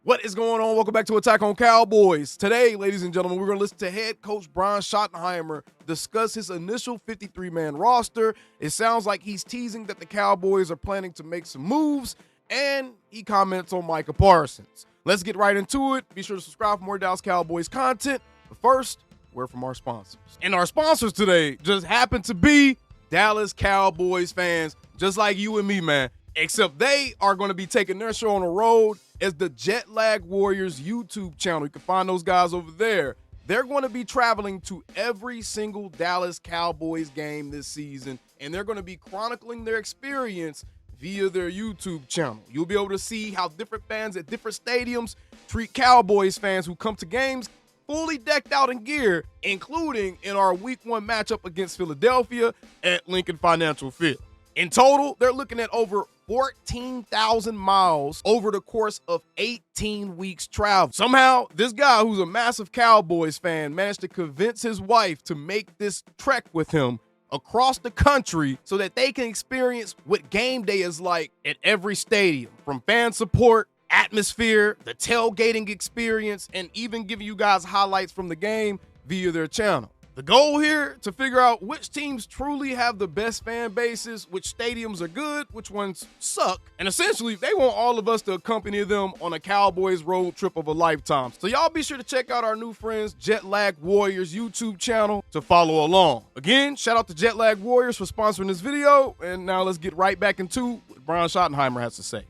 What is going on? Welcome back to Attack on Cowboys. Today, ladies and gentlemen, we're going to listen to head coach Brian Schottenheimer discuss his initial 53-man roster. It sounds like he's teasing that the Cowboys are planning to make some moves, and he comments on Micah Parsons. Let's get right into it. Be sure to subscribe for more Dallas Cowboys content. But first, word from our sponsors. And our sponsors today just happen to be Dallas Cowboys fans, just like you and me, man. Except they are going to be taking their show on the road as the Jet Lag Warriors YouTube channel. You can find those guys over there. They're going to be traveling to every single Dallas Cowboys game this season, and they're going to be chronicling their experience via their YouTube channel. You'll be able to see how different fans at different stadiums treat Cowboys fans who come to games fully decked out in gear, including in our Week 1 matchup against Philadelphia at Lincoln Financial Field. In total, they're looking at over 14,000 miles over the course of 18 weeks travel. Somehow, this guy who's a massive Cowboys fan managed to convince his wife to make this trek with him across the country so that they can experience what game day is like at every stadium, from fan support, atmosphere, the tailgating experience, and even giving you guys highlights from the game via their channel. The goal here, to figure out which teams truly have the best fan bases, which stadiums are good, which ones suck, and essentially they want all of us to accompany them on a Cowboys road trip of a lifetime. So y'all be sure to check out our new friends Jet Lag Warriors YouTube channel to follow along. Again, shout out to Jet Lag Warriors for sponsoring this video, and now let's get right back into what Brian Schottenheimer has to say.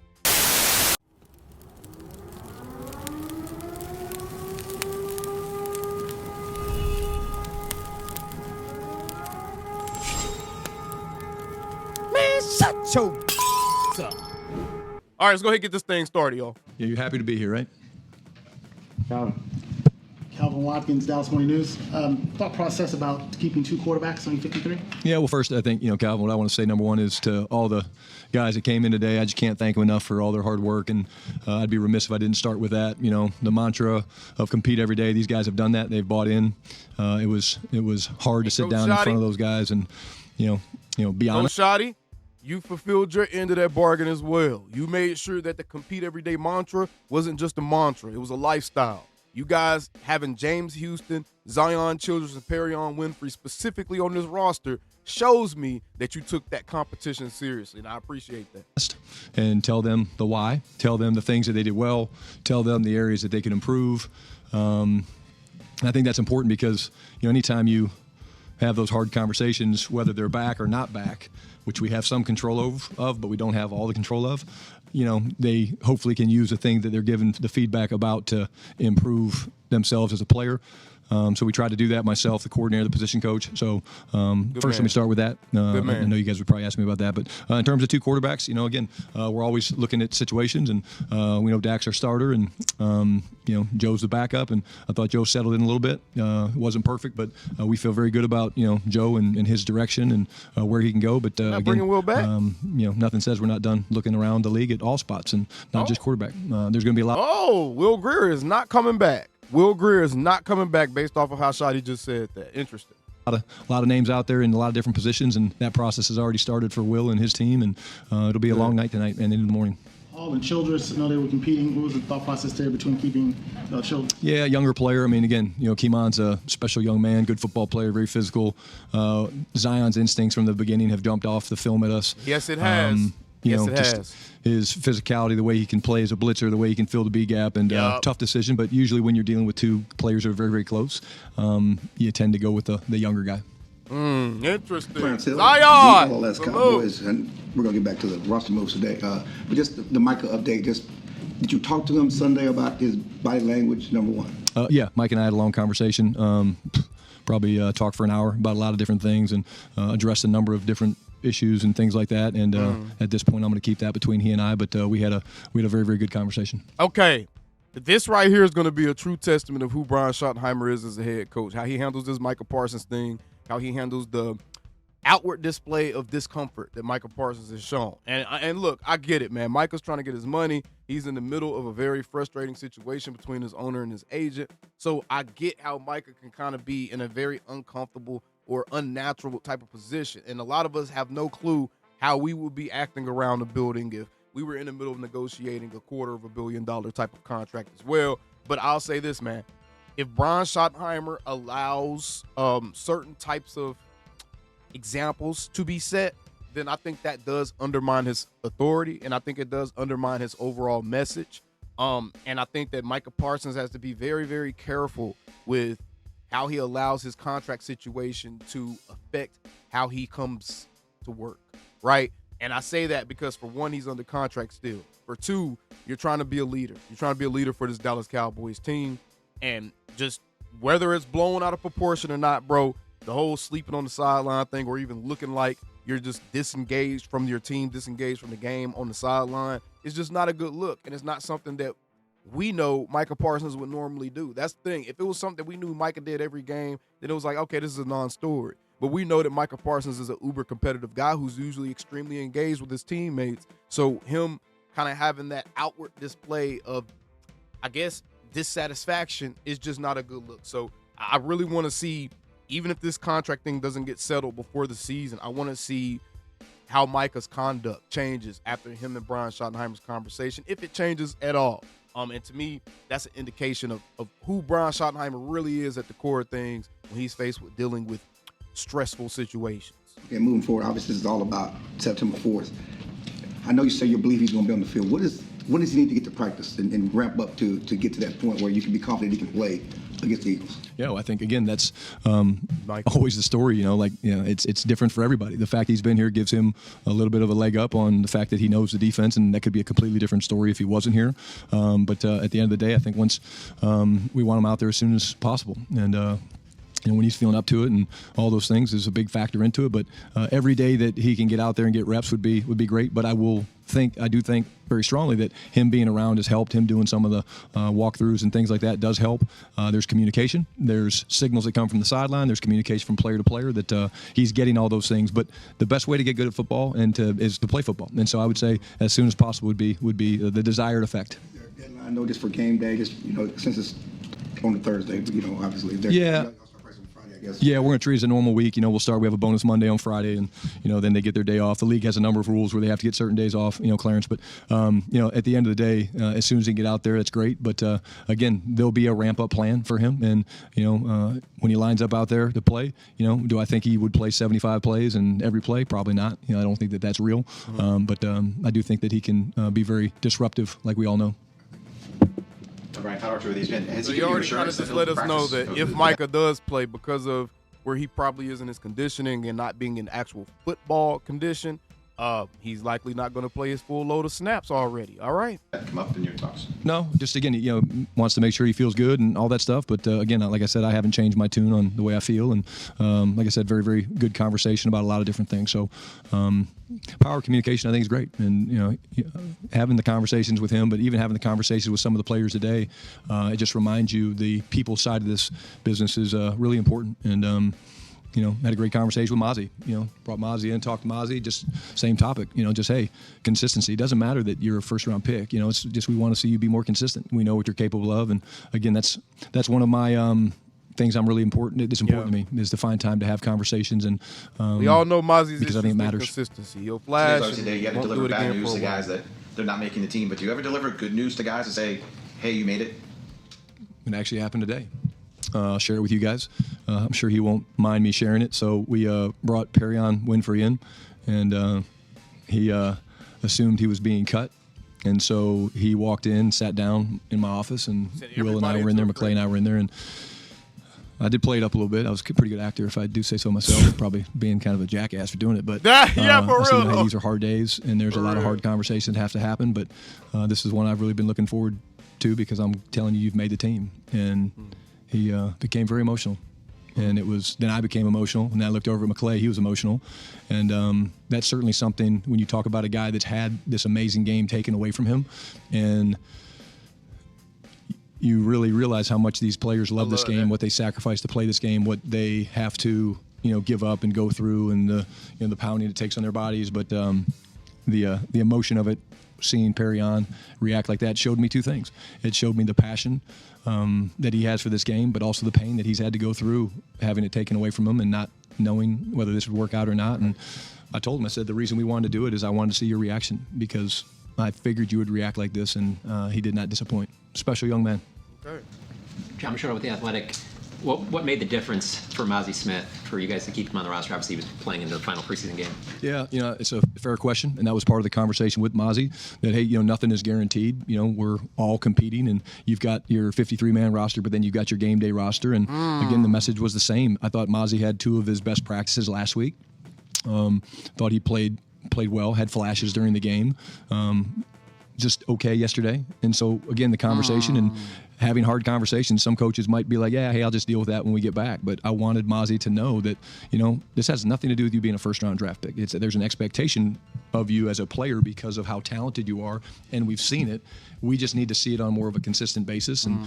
Shut your up. All right, let's go ahead and get this thing started, y'all. Yeah, you're happy to be here, right? Calvin Watkins, Dallas Morning News. Thought process about keeping two quarterbacks on 53? Yeah, well, first, I think, Calvin, what I want to say, number one, is to all the guys that came in today, I just can't thank them enough for all their hard work, and I'd be remiss if I didn't start with that. The mantra of compete every day, these guys have done that. They've bought in. It was hard to sit down in front of those guys and, be honest. Schotty, you fulfilled your end of that bargain as well. You made sure that the compete everyday mantra wasn't just a mantra. It was a lifestyle. You guys having James Houston, Zion Childress, and Perion Winfrey specifically on this roster shows me that you took that competition seriously, and I appreciate that. And tell them the why. Tell them the things that they did well. Tell them the areas that they can improve. I think that's important because, anytime you have those hard conversations, whether they're back or not back, which we have some control of, but we don't have all the control of, they hopefully can use the thing that they're given the feedback about to improve themselves as a player. So we tried to do that, myself, the coordinator, the position coach. So first, let me start with that. I know you guys would probably ask me about that. But in terms of two quarterbacks, again, we're always looking at situations. And we know Dak's our starter, and, Joe's the backup. And I thought Joe settled in a little bit. It wasn't perfect, but we feel very good about, Joe and his direction and where he can go. But again, bringing Will back? Nothing says we're not done looking around the league at all spots and not just quarterback. There's going to be a lot. Oh, Will Grier is not coming back. Will Grier is not coming back based off of how Schotty just said that. Interesting. A lot of names out there in a lot of different positions, and that process has already started for Will and his team, and it'll be a long night tonight and into the morning. Hall and Childress, I know they were competing. What was the thought process there between keeping Childress? Yeah, younger player. I mean, again, Keemon's a special young man, good football player, very physical. Zion's instincts from the beginning have jumped off the film at us. Yes, it has. His physicality, the way he can play as a blitzer, the way he can fill the B gap, and tough decision. But usually when you're dealing with two players that are very, very close, you tend to go with the younger guy. Interesting. Zion! Zion! Cowboys, and we're going to get back to the roster moves today. But just the Micah update, did you talk to him Sunday about his body language, number one? Yeah, Mike and I had a long conversation. Probably talked for an hour about a lot of different things and addressed a number of different issues and things like that. And at this point, I'm going to keep that between he and I. But we had a very, very good conversation. Okay. This right here is going to be a true testament of who Brian Schottenheimer is as a head coach, how he handles this Micah Parsons thing, how he handles the outward display of discomfort that Micah Parsons has shown. And look, I get it, man. Micah's trying to get his money. He's in the middle of a very frustrating situation between his owner and his agent. So I get how Micah can kind of be in a very uncomfortable or unnatural type of position. And a lot of us have no clue how we would be acting around the building if we were in the middle of negotiating a $250 million type of contract as well. But I'll say this, man. If Brian Schottenheimer allows certain types of examples to be set, then I think that does undermine his authority, and I think it does undermine his overall message. And I think that Micah Parsons has to be very, very careful with how he allows his contract situation to affect how he comes to work, right? And I say that because, for one, he's under contract still. For two, you're trying to be a leader. You're trying to be a leader for this Dallas Cowboys team. And just whether it's blown out of proportion or not, bro, the whole sleeping on the sideline thing, or even looking like you're just disengaged from your team, disengaged from the game on the sideline, is just not a good look. And it's not something that we know Micah Parsons would normally do. That's the thing. If it was something we knew Micah did every game, then it was like, okay, this is a non-story. But we know that Micah Parsons is an uber competitive guy who's usually extremely engaged with his teammates. So him kind of having that outward display of, I guess, dissatisfaction is just not a good look. So I really want to see, even if this contract thing doesn't get settled before the season, I want to see how Micah's conduct changes after him and Brian Schottenheimer's conversation, if it changes at all. And to me, that's an indication of who Brian Schottenheimer really is at the core of things when he's faced with dealing with stressful situations. Okay, moving forward, obviously this is all about September 4th. I know you say you believe he's going to be on the field. When does he need to get to practice and ramp up to get to that point where you can be confident he can play against the Eagles? Yeah, well, I think, again, that's always the story, it's different for everybody. The fact he's been here gives him a little bit of a leg up on the fact that he knows the defense, and that could be a completely different story if he wasn't here. But at the end of the day, I think once we want him out there as soon as possible. And when he's feeling up to it and all those things is a big factor into it. But every day that he can get out there and get reps would be great. But I do think very strongly that him being around has helped. Him doing some of the walkthroughs and things like that does help. There's communication. There's signals that come from the sideline. There's communication from player to player that he's getting all those things. But the best way to get good at football is to play football. And so I would say as soon as possible would be the desired effect. I know just for game day, since it's on the Thursday, obviously. Yeah. Yeah, we're going to treat it as a normal week. We have a bonus Monday on Friday, and, then they get their day off. The league has a number of rules where they have to get certain days off, Clarence. But, at the end of the day, as soon as he can get out there, that's great. But, again, there'll be a ramp-up plan for him. And, when he lines up out there to play, do I think he would play 75 plays in every play? Probably not. I don't think that that's real. But I do think that he can be very disruptive, like we all know. Brian, how arduous he's been. Has So he you given you already kind of assurance just that let he'll us know practice that if Micah does play, because of where he probably is in his conditioning and not being in actual football condition, he's likely not going to play his full load of snaps already. All right. come up in your talks? No, just again, wants to make sure he feels good and all that stuff. But again, like I said, I haven't changed my tune on the way I feel, and like I said, very, very good conversation about a lot of different things. So, power of communication, I think, is great, and having the conversations with him, but even having the conversations with some of the players today, it just reminds you the people side of this business is really important. And had a great conversation with Mozzie. Brought Mozzie in, talked to Mozzie, just same topic. Just, hey, consistency. It doesn't matter that you're a first-round pick. It's just we want to see you be more consistent. We know what you're capable of, and again, that's one of my things I'm really important. It's important to me is to find time to have conversations, and we all know Mozzie's because I think it matters. Consistency. He'll flash. Today, you have to won't do deliver it bad again news for to a while. guys that they're not making the team. But do you ever deliver good news to guys and say, "Hey, you made it"? It actually happened today. I'll share it with you guys. I'm sure he won't mind me sharing it. So we brought Perion Winfrey in, and he assumed he was being cut. And so he walked in, sat down in my office, and Will and I were in there, McClay and I were in there. And I did play it up a little bit. I was a pretty good actor, if I do say so myself, probably being kind of a jackass for doing it. But yeah, for I see real. how these are hard days, and there's a lot of hard conversations that have to happen. But this is one I've really been looking forward to, because I'm telling you, you've made the team. And he became very emotional. And then I became emotional, and then I looked over at McClay. He was emotional. And that's certainly something when you talk about a guy that's had this amazing game taken away from him, and you really realize how much these players love this game, what they sacrifice to play this game, what they have to, give up and go through, and the pounding it takes on their bodies. But the emotion of it, seeing Perion react like that, showed me two things. It showed me the passion that he has for this game, but also the pain that he's had to go through having it taken away from him and not knowing whether this would work out or not. And I told him, I said, the reason we wanted to do it is I wanted to see your reaction, because I figured you would react like this, and he did not disappoint. Special young man. Okay. John Schotty with The Athletic. What made the difference for Mozzie Smith for you guys to keep him on the roster? Obviously, he was playing in the final preseason game. Yeah, it's a fair question, and that was part of the conversation with Mozzie, that, hey, nothing is guaranteed. We're all competing, and you've got your 53-man roster, but then you've got your game day roster, and again, the message was the same. I thought Mozzie had 2 of his best practices last week. Thought he played well, had flashes during the game. Just okay yesterday. And so, again, the conversation and having hard conversations, some coaches might be like, yeah, hey, I'll just deal with that when we get back. But I wanted Mozzie to know that, this has nothing to do with you being a first-round draft pick. There's an expectation of you as a player because of how talented you are, and we've seen it. We just need to see it on more of a consistent basis. And,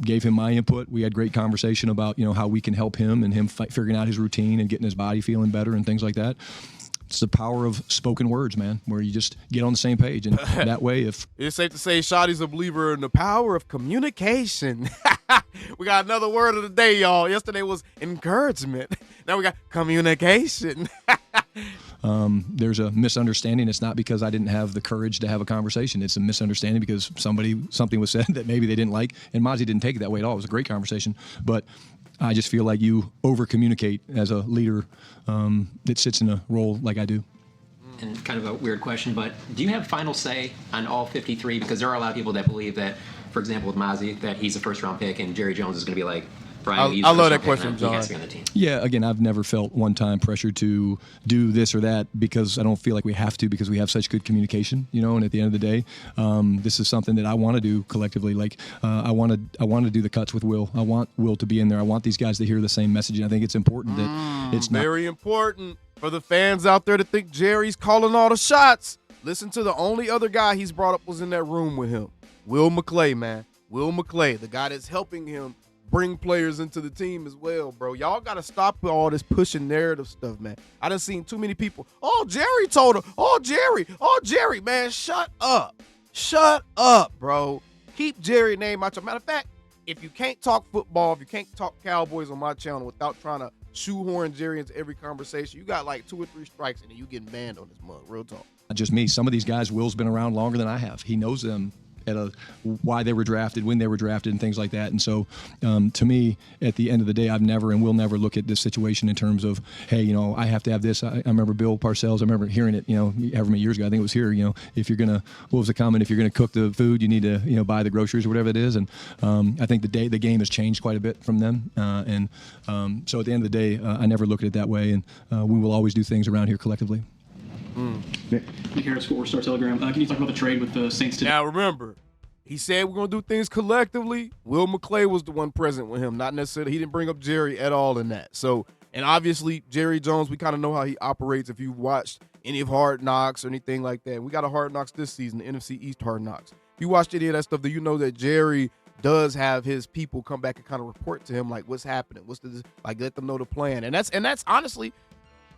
gave him my input. We had great conversation about, how we can help him and him figuring out his routine and getting his body feeling better and things like that. It's the power of spoken words, man, where you just get on the same page. And that way, if it's safe to say Schotty's a believer in the power of communication. We got another word of the day, y'all. Yesterday was encouragement. Now we got communication. There's a misunderstanding. It's not because I didn't have the courage to have a conversation. It's a misunderstanding because something was said that maybe they didn't like, and Mozzie didn't take it that way at all. It was a great conversation, but I just feel like you over-communicate as a leader that sits in a role like I do. And kind of a weird question, but do you have final say on all 53? Because there are a lot of people that believe that, for example, with Mozzie, that he's a first-round pick, and Jerry Jones is going to be like, Brian, I love that question, John. He has John. to be on the team. Yeah, again, I've never felt one-time pressure to do this or that because I don't feel like we have to because we have such good communication, and at the end of the day, this is something that I want to do collectively. Like, I want to do the cuts with Will. I want Will to be in there. I want these guys to hear the same message, and I think it's important that it's not very important for the fans out there to think Jerry's calling all the shots. Listen to the only other guy he's brought up was in that room with him. Will McClay, man. Will McClay, the guy that's helping him bring players into the team as well, bro. Y'all got to stop with all this pushing narrative stuff, man. I done seen too many people, Jerry told him, Jerry, man, shut up. Shut up, bro. Keep Jerry's name out your matter of fact, if you can't talk football, if you can't talk Cowboys on my channel without trying to shoehorn Jerry into every conversation, you got like 2 or 3 strikes and then you getting banned on this mug. Real talk. Not just me. Some of these guys, Will's been around longer than I have. He knows them why they were drafted, when they were drafted, and things like that. And so, to me, at the end of the day, I've never and will never look at this situation in terms of, hey, I have to have this. I remember Bill Parcells. I remember hearing it, however many years ago. I think it was here. If you're gonna, what was the comment? If you're gonna cook the food, you need to, buy the groceries or whatever it is. And I think the game has changed quite a bit from them. So at the end of the day, I never look at it that way. And we will always do things around here collectively. Nick Harris, Fort Worth Star Telegram. Can you talk about the trade with the Saints today? Now remember, he said we're going to do things collectively. Will McClay was the one present with him, not necessarily. He didn't bring up Jerry at all in that. So, and obviously, Jerry Jones, we kind of know how he operates if you've watched any of Hard Knocks or anything like that. We got a Hard Knocks this season, the NFC East Hard Knocks. If you watched any of that stuff, then you know that Jerry does have his people come back and kind of report to him, like, what's happening? Let them know the plan. And that's honestly,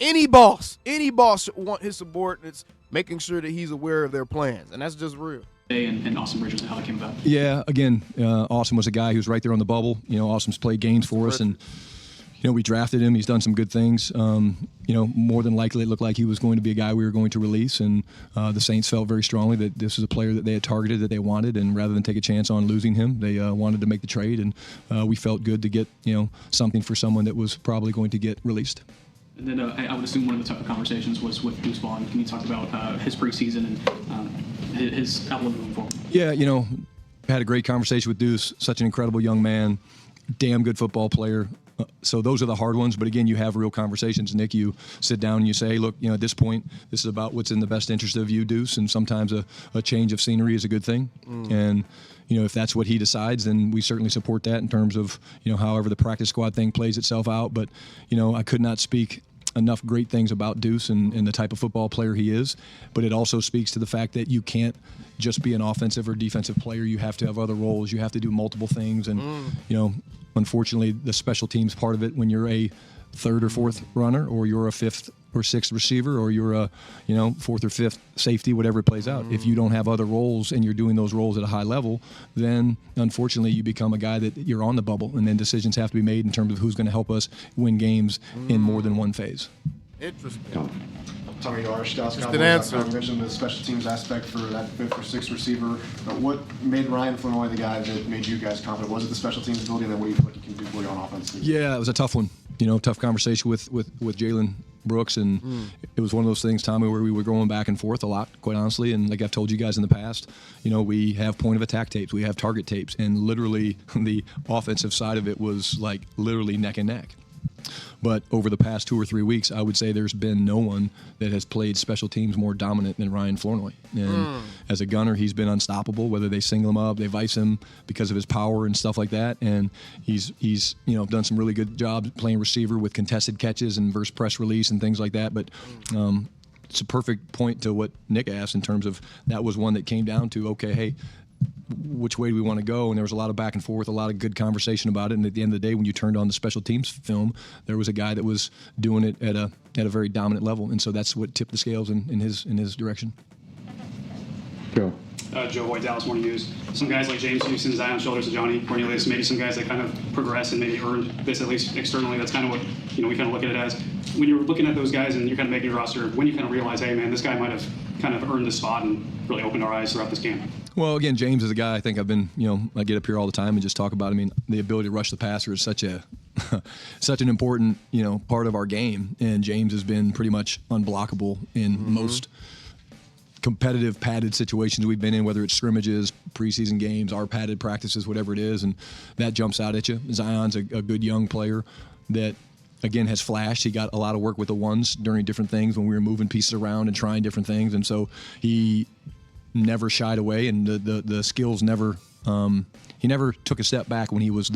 any boss should want his subordinates making sure that he's aware of their plans, and that's just real. And Austin Bridges and how that came about. Yeah, again, Austin was a guy who's right there on the bubble. Austin's played games for us, and we drafted him. He's done some good things. More than likely, it looked like he was going to be a guy we were going to release, and the Saints felt very strongly that this is a player that they had targeted, that they wanted, and rather than take a chance on losing him, they wanted to make the trade, and we felt good to get something for someone that was probably going to get released. And then I would assume one of the tougher conversations was with Deuce Vaughn. Can you talk about his preseason and his outlook moving forward? Yeah, had a great conversation with Deuce. Such an incredible young man, damn good football player. So those are the hard ones. But again, you have real conversations. Nick, you sit down and you say, hey, look, at this point, this is about what's in the best interest of you, Deuce. And sometimes a change of scenery is a good thing. And if that's what he decides, then we certainly support that in terms of, however the practice squad thing plays itself out. But, I could not speak enough great things about Deuce and the type of football player he is. But it also speaks to the fact that you can't just be an offensive or defensive player. You have to have other roles. You have to do multiple things. And, unfortunately, the special teams part of it, when you're a third or fourth runner, or you're a fifth or sixth receiver, or you're a fourth or fifth safety, whatever it plays out. If you don't have other roles and you're doing those roles at a high level, then unfortunately you become a guy that you're on the bubble, and then decisions have to be made in terms of who's going to help us win games in more than one phase. Interesting. Tommy Darsh, Dallas Just Cowboys. an answer. You mentioned the special teams aspect for that fifth or sixth receiver. What made Ryan Flournoy the guy that made you guys confident? Was it the special teams ability, and then what do you feel like he can do for you on offense? Yeah, it was a tough one. Tough conversation with Jalen Brooks, and it was one of those things, Tommy, where we were going back and forth a lot, quite honestly. And like I've told you guys in the past, we have point of attack tapes, we have target tapes, and literally the offensive side of it was like literally neck and neck. But over the past 2 or 3 weeks, I would say there's been no one that has played special teams more dominant than Ryan Flournoy. And as a gunner, he's been unstoppable, whether they single him up, they vice him because of his power and stuff like that. And he's done some really good jobs playing receiver with contested catches and versus press release and things like that. But it's a perfect point to what Nick asked in terms of that was one that came down to, okay, hey, which way do we want to go? And there was a lot of back and forth, a lot of good conversation about it. And at the end of the day, when you turned on the special teams film, there was a guy that was doing it at a very dominant level. And so that's what tipped the scales in his direction. Joe. Joe Hoyt, Dallas Morning News. Some guys like James Houston, Zion Shoulders, and Johnny Cornelius, maybe some guys that kind of progress and maybe earned this, at least externally. That's kind of what we kind of look at it as. When you're looking at those guys and you're kind of making your roster, when you kind of realize, hey man, this guy might have kind of earned this spot and really opened our eyes throughout this camp. Well, again, James is a guy I think I've been, I get up here all the time and just talk about. I mean, the ability to rush the passer is such an important, part of our game. And James has been pretty much unblockable in most competitive padded situations we've been in, whether it's scrimmages, preseason games, our padded practices, whatever it is. And that jumps out at you. Zion's a good young player that, again, has flashed. He got a lot of work with the ones during different things when we were moving pieces around and trying different things. And so he never shied away, and the skills never he never took a step back when he was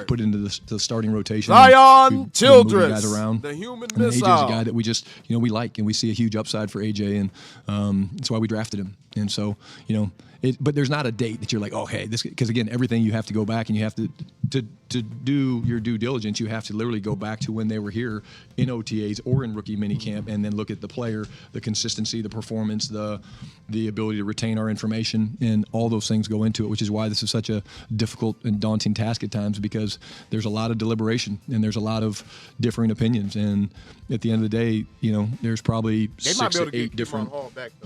put into the starting rotation. Zion Childress, guys around. the human And missile. AJ's a guy that we just we like, and we see a huge upside for AJ, and that's why we drafted him. And so but there's not a date that you're like, okay, this, because again, everything you have to go back and you have to do your due diligence. You have to literally go back to when they were here in OTAs or in rookie minicamp, and then look at the player, the consistency, the performance, the ability to retain our information, and all those things go into it. Which is why this is such a difficult and daunting task at times, because there's a lot of deliberation and there's a lot of differing opinions. And at the end of the day, there's probably 6 to 8 different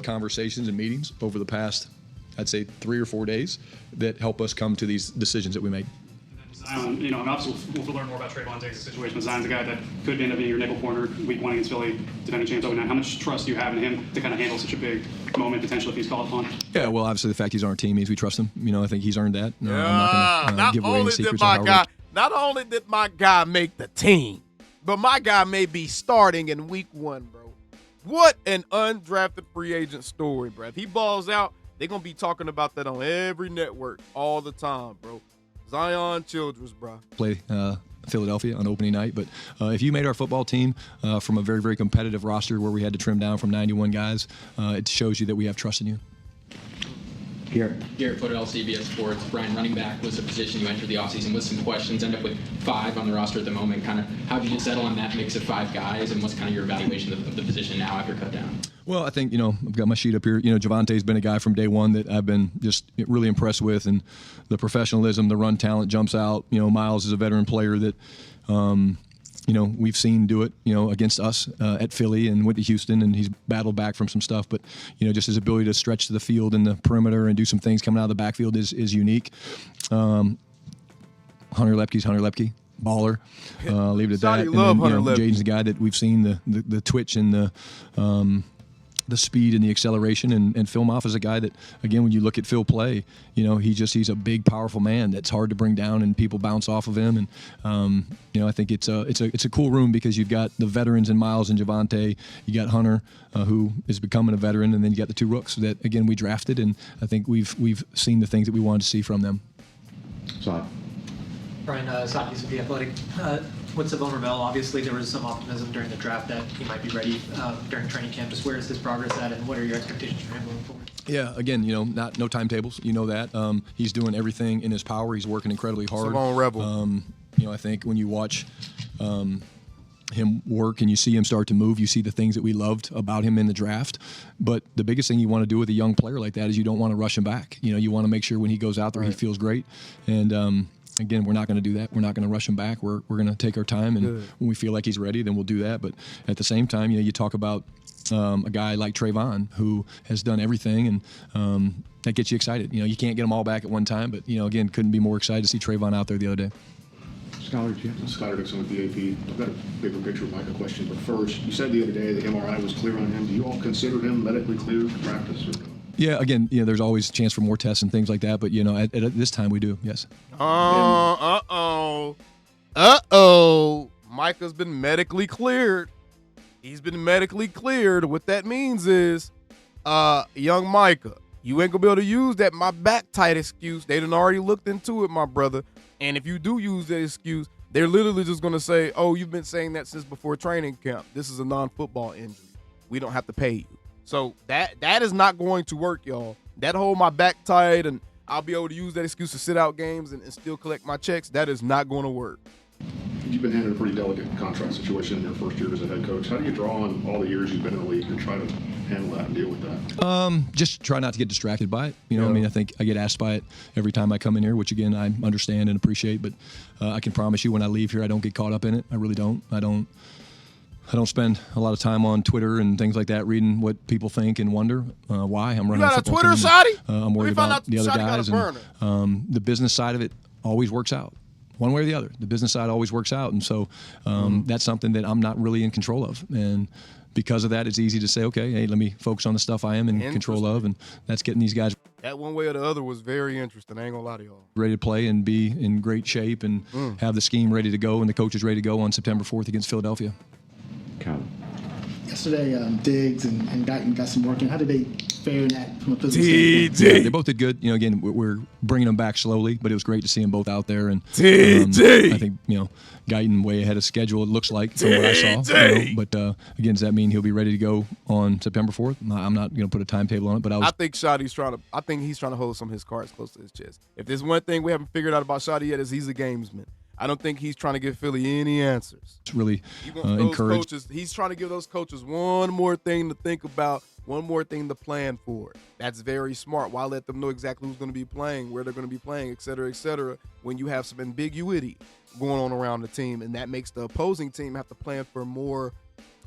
conversations and meetings over the past, I'd say, 3 or 4 days that help us come to these decisions that we make. Zion, and obviously we'll learn more about Trayvon Diggs' situation, but Zion's a guy that could end up being your nickel corner week 1 against Philly, defending champs over 9. How much trust do you have in him to kind of handle such a big moment potentially if he's called upon? Yeah, well, obviously the fact he's on our team means we trust him. I think he's earned that. Yeah, I'm not going to give away any secrets of how not only did my guy make the team, but my guy may be starting in week 1, bro. What an undrafted free agent story, bro. If he balls out, they're going to be talking about that on every network all the time, bro. Zion Childress, bro. Play Philadelphia on opening night. But if you made our football team from a very, very competitive roster where we had to trim down from 91 guys, it shows you that we have trust in you. Garrett Footer, CBS Sports. Brian, running back was a position you entered the offseason with some questions. End up with 5 on the roster at the moment. Kind of, how did you settle on that mix of 5 guys, and what's kind of your evaluation of the position now after cut down? Well, I think, I've got my sheet up here. Javante's been a guy from day one that I've been just really impressed with, and the professionalism, the run talent jumps out. Miles is a veteran player that, we've seen do it, against us at Philly, and went to Houston, and he's battled back from some stuff. But, just his ability to stretch to the field and the perimeter and do some things coming out of the backfield is unique. Hunter Lepke's baller. Leave it at that. And then, Jaden's the guy that we've seen the twitch and the speed and the acceleration, and Phil Moff is a guy that, again, when you look at Phil play, he's a big, powerful man that's hard to bring down, and people bounce off of him. And I think it's a cool room, because you've got the veterans in Miles and Javante, you got Hunter, who is becoming a veteran, and then you got the 2 rooks that, again, we drafted, and I think we've seen the things that we wanted to see from them. Sorry. Brian, Schotty with The Athletic. With Savon Ravel, obviously there was some optimism during the draft that he might be ready during training camp. Just where is his progress at, and what are your expectations for him moving forward? Yeah, again, no timetables. That. He's doing everything in his power. He's working incredibly hard. Savon Rebel. I think when you watch him work and you see him start to move, you see the things that we loved about him in the draft. But the biggest thing you want to do with a young player like that is you don't want to rush him back. You want to make sure when he goes out there, he feels great. And again, we're not going to do that. We're not going to rush him back. We're going to take our time, and when we feel like he's ready, then we'll do that. But at the same time, you talk about a guy like Trayvon who has done everything, and that gets you excited. You can't get them all back at one time, but again, couldn't be more excited to see Trayvon out there the other day. Scholar, Jim. Skyler Dixon with the AP. I've got a bigger picture Micah question, but first, you said the other day the MRI was clear on him. Do you all consider him medically cleared to practice? Or no? Yeah, again, there's always a chance for more tests and things like that, but at this time we do, yes. Micah's been medically cleared. He's been medically cleared. What that means is, young Micah, you ain't gonna be able to use that my back tight excuse. They done already looked into it, my brother. And if you do use that excuse, they're literally just gonna say, oh, you've been saying that since before training camp. This is a non-football injury. We don't have to pay you. So that is not going to work, y'all. That whole my back tight and I'll be able to use that excuse to sit out games and still collect my checks, that is not going to work. You've been handed a pretty delicate contract situation in your first year as a head coach. How do you draw on all the years you've been in the league to try to handle that and deal with that? Just try not to get distracted by it. I think I get asked by it every time I come in here, which again, I understand and appreciate, but I can promise you when I leave here, I don't get caught up in it. I really don't. I don't spend a lot of time on Twitter and things like that, reading what people think and wonder why I'm running. You got a a Twitter, team. Schotty? I'm worried about the other Schotty guys, and the business side of it always works out. One way or the other, the business side always works out, and so that's something that I'm not really in control of. And because of that, it's easy to say, okay, hey, let me focus on the stuff I am in control of, and that's getting these guys. That one way or the other was very interesting. I ain't gonna lie to y'all. Ready to play and be in great shape and have the scheme ready to go and the coaches ready to go on September 4th against Philadelphia. Cal. Yesterday, Diggs and Guyton got some work in. How did they fare in that from a physical standpoint? Yeah, they both did good. Again, we're bringing them back slowly, but it was great to see them both out there. And I think Guyton way ahead of schedule. It looks like from what I saw. But again, does that mean he'll be ready to go on September 4th? I'm not going to put a timetable on it, but I think Schotty's he's trying to hold some of his cards close to his chest. If there's one thing we haven't figured out about Schotty yet, is he's a gamesman. I don't think he's trying to give Philly any answers. It's really encouraged. He's trying to give those coaches one more thing to think about, one more thing to plan for. That's very smart. Why let them know exactly who's going to be playing, where they're going to be playing, et cetera, when you have some ambiguity going on around the team, and that makes the opposing team have to plan for more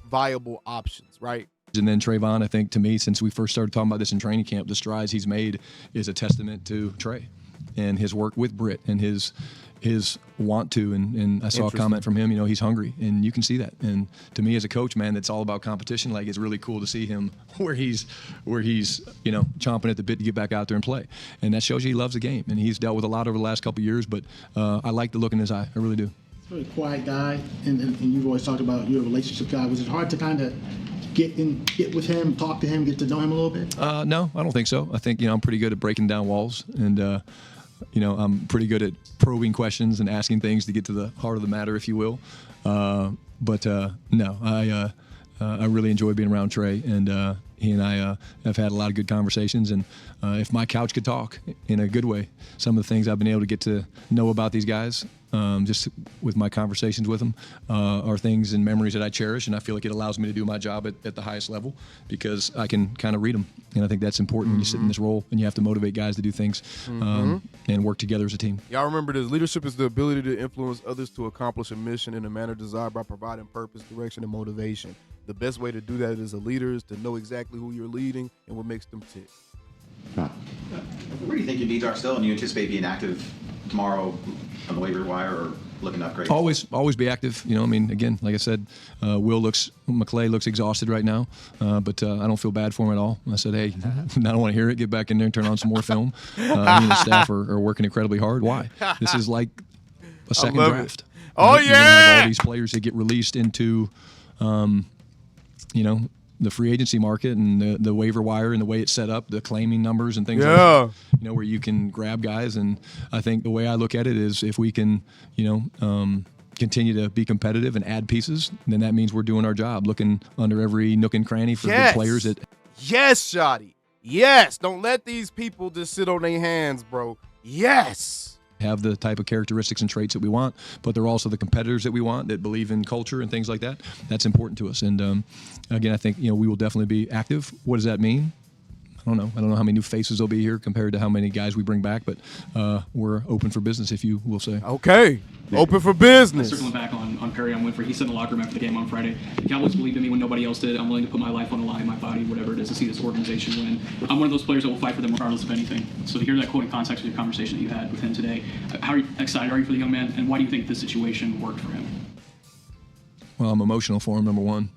viable options, right? And then Trayvon, I think, to me, since we first started talking about this in training camp, the strides he's made is a testament to Trey and his work with Britt and his want to, and I saw a comment from him, he's hungry, and you can see that. And to me as a coach, man, that's all about competition. Like, it's really cool to see him where he's chomping at the bit to get back out there and play. And that shows you he loves the game, and he's dealt with a lot over the last couple of years, but I like the look in his eye. I really do. He's a very quiet guy, and you've always talked about you're a relationship guy. Was it hard to kind of get with him, talk to him, get to know him a little bit? No, I don't think so. I think, I'm pretty good at breaking down walls, and I'm pretty good at probing questions and asking things to get to the heart of the matter, if you will. But no, I really enjoy being around Trey, and he and I have had a lot of good conversations. And if my couch could talk in a good way, some of the things I've been able to get to know about these guys, just with my conversations with them, are things and memories that I cherish, and I feel like it allows me to do my job at the highest level because I can kind of read them, and I think that's important when you sit in this role and you have to motivate guys to do things and work together as a team. Y'all remember this: leadership is the ability to influence others to accomplish a mission in a manner desired by providing purpose, direction, and motivation. The best way to do that as a leader is to know exactly who you're leading and what makes them tick. Where do you think your needs are still, and you anticipate being active tomorrow on the waiver wire or looking to upgrade? Always be active. Again, like I said, McClay looks exhausted right now, but I don't feel bad for him at all. I said, hey, I don't want to hear it. Get back in there and turn on some more film. Me and the staff are working incredibly hard. Why? This is like a second draft. Oh, right? yeah. You're gonna have all these players that get released into, the free agency market and the waiver wire and the way it's set up, the claiming numbers and things like that, where you can grab guys. And I think the way I look at it is if we can, continue to be competitive and add pieces, then that means we're doing our job, looking under every nook and cranny for good players. Yes, Schotty. Yes. Don't let these people just sit on their hands, bro. Yes. Have the type of characteristics and traits that we want, but they're also the competitors that we want that believe in culture and things like that. That's important to us. And again, I think we will definitely be active. What does that mean? I don't know how many new faces will be here compared to how many guys we bring back, but we're open for business, if you will say. Okay, open for business. Circling back on Perrion Winfrey, he said in the locker room after the game on Friday, the Cowboys believed in me when nobody else did. I'm willing to put my life on the line, my body, whatever it is, to see this organization win. I'm one of those players that will fight for them regardless of anything. So to hear that quote in context with your conversation that you had with him today, how excited are you for the young man, and why do you think this situation worked for him? Well, I'm emotional for him, number one.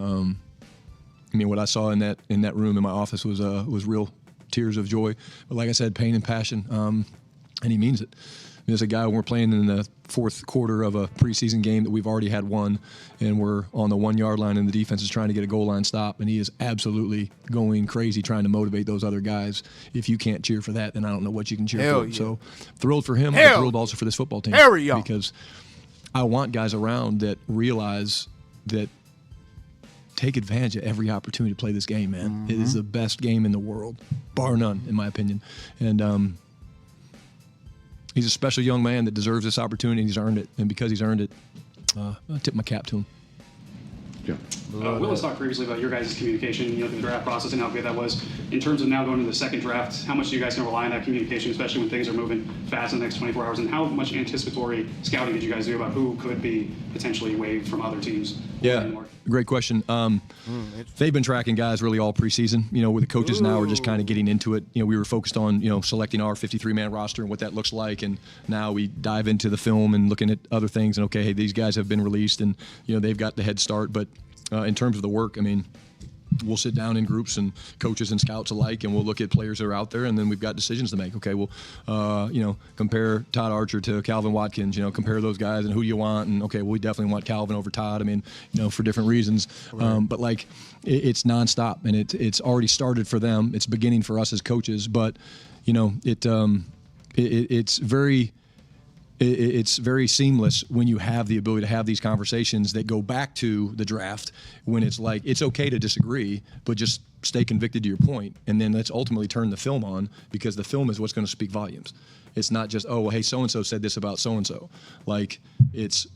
I mean, what I saw in that room in my office was real tears of joy. But like I said, pain and passion, and he means it. I mean, there's a guy when we're playing in the fourth quarter of a preseason game that we've already had won, and we're on the 1 yard line, and the defense is trying to get a goal line stop, and he is absolutely going crazy trying to motivate those other guys. If you can't cheer for that, then I don't know what you can cheer Hell for. yeah. So thrilled for him, but thrilled also for this football team. Because I want guys around that realize that take advantage of every opportunity to play this game, man. Mm-hmm. It is the best game in the world, bar none, in my opinion. And he's a special young man that deserves this opportunity. He's earned it, and because he's earned it, I tip my cap to him. Will has talked previously about your guys' communication, through the draft process and how good that was. In terms of now going to the second draft, how much do you guys can rely on that communication, especially when things are moving fast in the next 24 hours? And how much anticipatory scouting did you guys do about who could be potentially waived from other teams? Yeah, great question. They've been tracking guys really all preseason. With the coaches now, we're just kind of getting into it. We were focused on, selecting our 53-man roster and what that looks like. And now we dive into the film and looking at other things. And, okay, hey, these guys have been released and, they've got the head start. But in terms of the work, I mean, we'll sit down in groups and coaches and scouts alike, and we'll look at players that are out there, and then we've got decisions to make. Okay, well, compare Todd Archer to Calvin Watkins, compare those guys and who you want. And, okay, well, we definitely want Calvin over Todd. I mean, for different reasons. Right. But, it's nonstop, and it's already started for them. It's beginning for us as coaches. But, it's very seamless when you have the ability to have these conversations that go back to the draft, when it's like, it's okay to disagree, but just stay convicted to your point. And then let's ultimately turn the film on, because the film is what's going to speak volumes. It's not just, oh, well, hey, so-and-so said this about so-and-so. It's,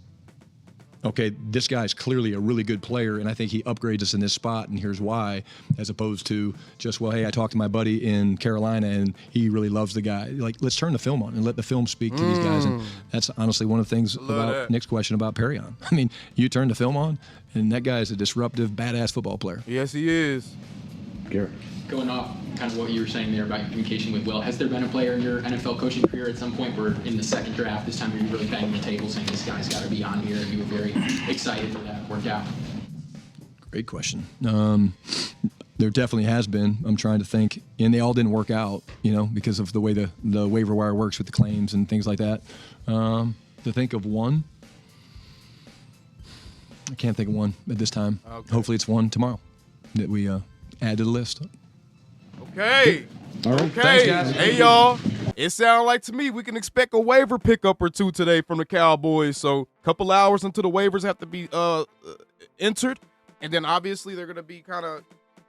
okay, this guy's clearly a really good player, and I think he upgrades us in this spot, and here's why, as opposed to just, well, hey, I talked to my buddy in Carolina, and he really loves the guy. Let's turn the film on and let the film speak to these guys. And that's honestly one of the things about Nick's question about Perrion. I mean, you turn the film on, and that guy is a disruptive, badass football player. Yes, he is. Garrett. Going off kind of what you were saying there about your communication with Will, has there been a player in your NFL coaching career at some point where in the second draft this time you're really banging the table saying this guy's got to be on here, and you were very excited for that to work out? Great question. There definitely has been. I'm trying to think, and they all didn't work out, because of the way the waiver wire works with the claims and things like that. To think of one, I can't think of one at this time. Okay. Hopefully it's one tomorrow that we add to the list. Okay. All right. Okay. Thanks, guys. Hey, y'all. It sounds like to me we can expect a waiver pickup or two today from the Cowboys. So a couple hours until the waivers have to be entered. And then obviously they're going to be kind of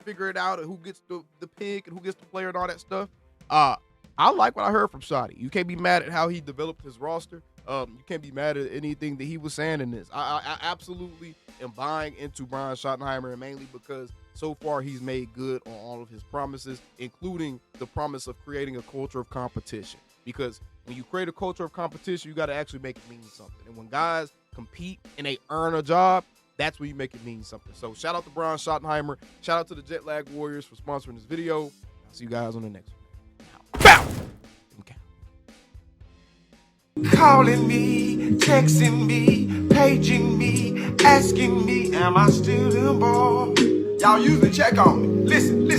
figuring out who gets the pick and who gets the player and all that stuff. I like what I heard from Schotty. You can't be mad at how he developed his roster. You can't be mad at anything that he was saying in this. I absolutely am buying into Brian Schottenheimer, and mainly because so far he's made good on all of his promises, including the promise of creating a culture of competition. Because when you create a culture of competition, you got to actually make it mean something. And when guys compete and they earn a job, that's when you make it mean something. So shout out to Brian Schottenheimer. Shout out to the Jet Lag Warriors for sponsoring this video. I'll see you guys on the next one. Bow! Okay. Calling me, texting me, paging me, asking me, am I still them boys? Y'all usually check on me. Listen.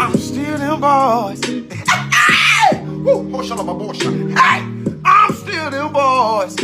I'm still them boys. Hey! Woo! Oh, shut up, my boy. Hey! I'm still them boys.